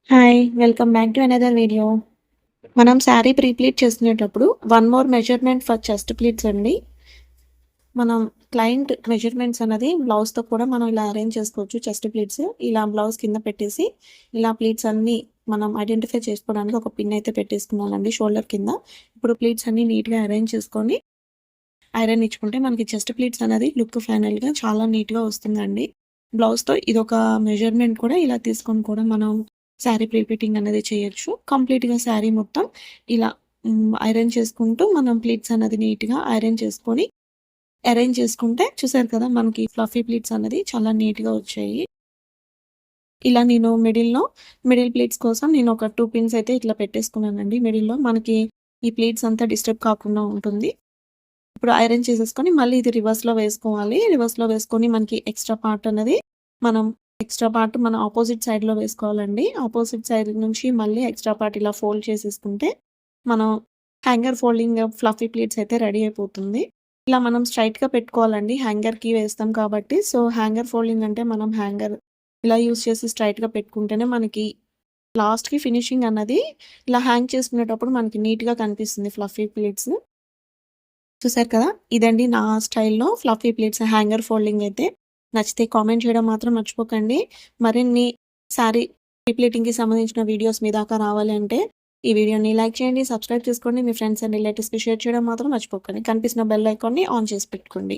Hi! Welcome back to another video. మనం sari pleat చేసుకునేటప్పుడు one more measurement for chest pleats అండి. మనం client measurements అన్నది బ్లౌజ్‌తో కూడా మనం ఇలా అరేంజ్ చేసుకోవచ్చు చెస్ట్ ప్లీట్స్. ఇలా బ్లౌజ్ కింద పెట్టేసి, ఇలా ప్లీట్స్ అన్నీ మనం ఐడెంటిఫై చేసుకోవడానికి ఒక పిన్ అయితే పెట్టేసుకున్నానండి షోల్డర్ కింద. ఇప్పుడు ప్లీట్స్ అన్నీ నీట్‌గా అరేంజ్ చేసుకొని, ఐరన్ ఇచ్చుకుంటే మనకి చెస్ట్ ప్లీట్స్ అనేది లుక్ ఫైనల్‌గా చాలా నీట్‌గా వస్తుందండి. బ్లౌజ్‌తో ఇదొక మెజర్‌మెంట్ కూడా ఇలా తీసుకొని కూడా మనం శారీ ప్రీ ప్లీటింగ్ అనేది చేయొచ్చు. కంప్లీట్‌గా శారీ మొత్తం ఇలా ఐరన్ చేసుకుంటూ మనం ప్లీట్స్ అనేది నీట్‌గా ఐరన్ చేసుకొని, అరేంజ్ చేసుకుంటే చూసారు కదా! మనకి ఫ్లఫీ ప్లీట్స్ అనేది చాలా నీట్‌గా వచ్చాయి. ఇలా నేను మిడిల్ ప్లీట్స్ కోసం నేను ఒక 2 పిన్స్ అయితే ఇట్లా పెట్టేసుకున్నానండి మిడిల్‌లో. మనకి ఈ ప్లీట్స్ అంతా డిస్టర్బ్ కాకుండా ఉంటుంది. ఇప్పుడు ఐరన్ చేసేసుకొని మళ్ళీ ఇది రివర్స్‌లో వేసుకోవాలి. రివర్స్‌లో వేసుకొని మనకి మనం ఎక్స్‌ట్రా పార్ట్ మన అపోజిట్ సైడ్‌లో వేసుకోవాలండి. అపోజిట్ సైడ్ నుంచి మళ్ళీ ఎక్స్‌ట్రా పార్ట్ ఇలా ఫోల్డ్ చేసేసుకుంటే, మనం హ్యాంగర్ ఫోల్డింగ్ ఫ్లఫీ ప్లీట్స్ అయితే రెడీ అయిపోతుంది. ఇలా మనం స్ట్రెయిట్‌గా పెట్టుకోవాలండి. హ్యాంగర్‌కి వేస్తాం కాబట్టి. సో, హ్యాంగర్ ఫోల్డింగ్ అంటే మనం హ్యాంగర్ ఇలా యూజ్ చేసి స్ట్రెయిట్‌గా పెట్టుకుంటేనే మనకి లాస్ట్‌కి ఫినిషింగ్ అన్నది ఇలా హ్యాంగ్ చేసుకునేటప్పుడు మనకి నీట్‌గా కనిపిస్తుంది ఫ్లఫీ ప్లీట్స్. చూసారు కదా! ఇదండి నా స్టైల్‌లో ఫ్లఫీ ప్లీట్స్ హ్యాంగర్ ఫోల్డింగ్ అయితే. నచ్చితే కామెంట్ చేయడం మాత్రం మర్చిపోకండి. మరిన్ని శారీ ప్లీటింగ్‌కి సంబంధించిన వీడియోస్ మీ దాకా రావాలి అంటే, ఈ వీడియోని లైక్ చేయండి, సబ్స్క్రైబ్ చేసుకోండి. మీ ఫ్రెండ్స్ అండ్ రిలేటివ్స్‌కి షేర్ చేయడం మాత్రం మర్చిపోకండి. కనిపిస్తున్న బెల్ ఐకాన్‌ని ఆన్ చేసి పెట్టుకోండి.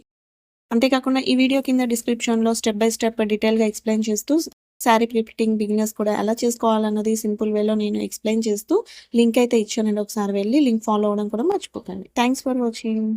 అంతేకాకుండా ఈ వీడియో కింద డిస్క్రిప్షన్‌లో స్టెప్ బై స్టెప్ డీటెయిల్‌గా ఎక్స్‌ప్లెయిన్ చేస్తూ శారీ ప్లీటింగ్ బిగినర్స్ కూడా ఎలా చేసుకోవాలన్నది సింపుల్ వేలో నేను ఎక్స్‌ప్లెయిన్ చేస్తూ లింక్ అయితే ఇచ్చానండి. ఒకసారి వెళ్లి లింక్ ఫాలో అవ్వడం కూడా మర్చిపోకండి. Thanks for watching.